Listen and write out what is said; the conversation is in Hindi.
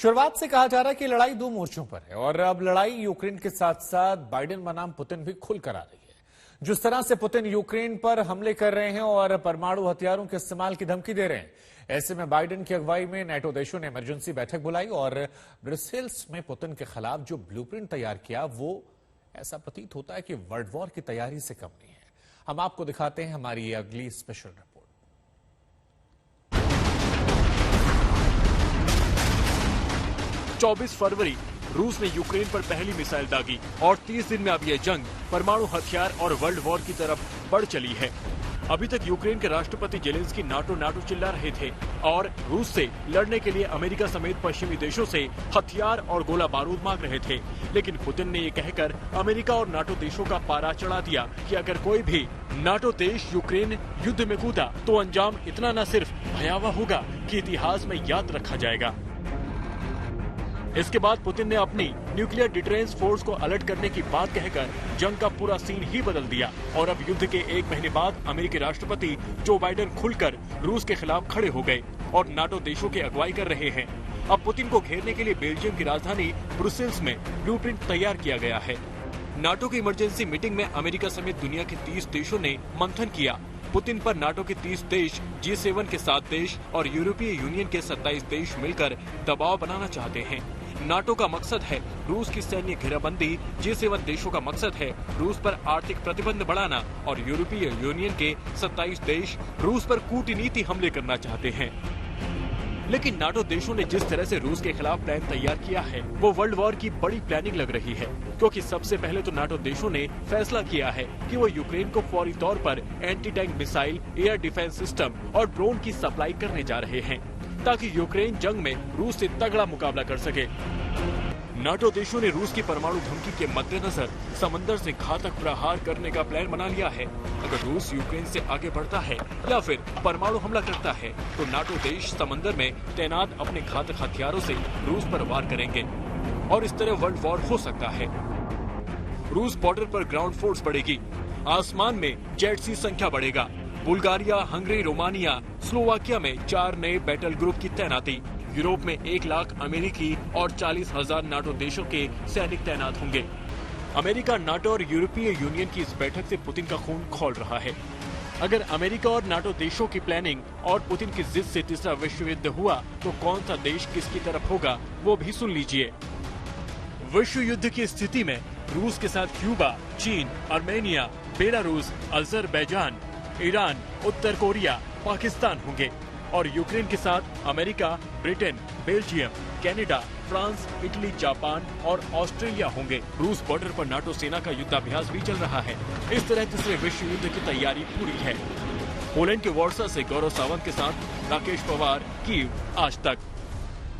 शुरुआत से कहा जा रहा है कि लड़ाई दो मोर्चों पर है और अब लड़ाई यूक्रेन के साथ साथ बाइडेन बनाम पुतिन भी खुलकर आ रही है। जिस तरह से पुतिन यूक्रेन पर हमले कर रहे हैं और परमाणु हथियारों के इस्तेमाल की धमकी दे रहे हैं, ऐसे में बाइडेन की अगुवाई में नेटो देशों ने इमरजेंसी बैठक बुलाई और ब्रसेल्स में पुतिन के खिलाफ जो ब्लूप्रिंट तैयार किया वो ऐसा प्रतीत होता है कि वर्ल्ड वॉर की तैयारी से कम नहीं है। हम आपको दिखाते हैं हमारी ये अगली स्पेशल रिपोर्ट। 24 फरवरी रूस ने यूक्रेन पर पहली मिसाइल दागी और 30 दिन में अब यह जंग परमाणु हथियार और वर्ल्ड वॉर की तरफ बढ़ चली है। अभी तक यूक्रेन के राष्ट्रपति जेलेंस्की नाटो चिल्ला रहे थे और रूस से लड़ने के लिए अमेरिका समेत पश्चिमी देशों से हथियार और गोला बारूद मांग रहे थे। लेकिन पुतिन ने ये कहकर अमेरिका और नाटो देशों का पारा चढ़ा दिया कि अगर कोई भी नाटो देश यूक्रेन युद्ध में कूदा तो अंजाम इतना न सिर्फ भयावह होगा कि इतिहास में याद रखा जाएगा। इसके बाद पुतिन ने अपनी न्यूक्लियर डिटरेंस फोर्स को अलर्ट करने की बात कहकर जंग का पूरा सीन ही बदल दिया और अब युद्ध के एक महीने बाद अमेरिकी राष्ट्रपति जो बाइडेन खुलकर रूस के खिलाफ खड़े हो गए और नाटो देशों की अगुवाई कर रहे हैं। अब पुतिन को घेरने के लिए बेल्जियम की राजधानी ब्रुसेल्स में ब्लूप्रिंट तैयार किया गया है। नाटो की इमरजेंसी मीटिंग में अमेरिका समेत दुनिया के 30 देशों ने मंथन किया। पुतिन पर नाटो के 30 देश, G7 के 7 देश और यूरोपीय यूनियन के 27 देश मिलकर दबाव बनाना चाहते हैं। नाटो का मकसद है रूस की सैन्य घेराबंदी, G7 देशों का मकसद है रूस पर आर्थिक प्रतिबंध बढ़ाना और यूरोपीय यूनियन के 27 देश रूस पर कूटनीति हमले करना चाहते हैं। लेकिन नाटो देशों ने जिस तरह से रूस के खिलाफ प्लान तैयार किया है वो वर्ल्ड वॉर की बड़ी प्लानिंग लग रही है, क्योंकि सबसे पहले तो नाटो देशों ने फैसला किया है कि वो यूक्रेन को फौरी तौर पर anti tank missile, air defence system और ड्रोन की सप्लाई करने जा रहे हैं ताकि यूक्रेन जंग में रूस से तगड़ा मुकाबला कर सके। नाटो देशों ने रूस की परमाणु धमकी के मद्देनजर समंदर से घातक प्रहार करने का प्लान बना लिया है। अगर रूस यूक्रेन से आगे बढ़ता है या फिर परमाणु हमला करता है तो नाटो देश समंदर में तैनात अपने घातक हथियारों से रूस पर वार करेंगे और इस तरह वर्ल्ड वॉर हो सकता है। रूस बॉर्डर पर ग्राउंड फोर्स बढ़ेगी, आसमान में जेट्स की संख्या बढ़ेगा। बुल्गारिया, हंगरी, रोमानिया, स्लोवाकिया में 4 नए बैटल ग्रुप की तैनाती। यूरोप में 1 लाख अमेरिकी और 40,000 नाटो देशों के सैनिक तैनात होंगे। अमेरिका, नाटो और यूरोपीय यूनियन की इस बैठक से पुतिन का खून खौल रहा है। अगर अमेरिका और नाटो देशों की प्लानिंग और पुतिन की जिद से तीसरा विश्व युद्ध हुआ तो कौन सा देश किसकी तरफ होगा वो भी सुन लीजिए। विश्व युद्ध की स्थिति में रूस के साथ क्यूबा, चीन, आर्मेनिया, बेलारूस, अजरबैजान, ईरान, उत्तर कोरिया, पाकिस्तान होंगे और यूक्रेन के साथ America, Britain, Belgium, Canada, France, Italy, Japan और ऑस्ट्रेलिया होंगे। रूस बॉर्डर पर नाटो सेना का युद्धाभ्यास भी चल रहा है। इस तरह तीसरे विश्व युद्ध की तैयारी पूरी है। पोलैंड के वॉर्सा से गौरव सावंत के साथ राकेश पवार, कीव, आज तक।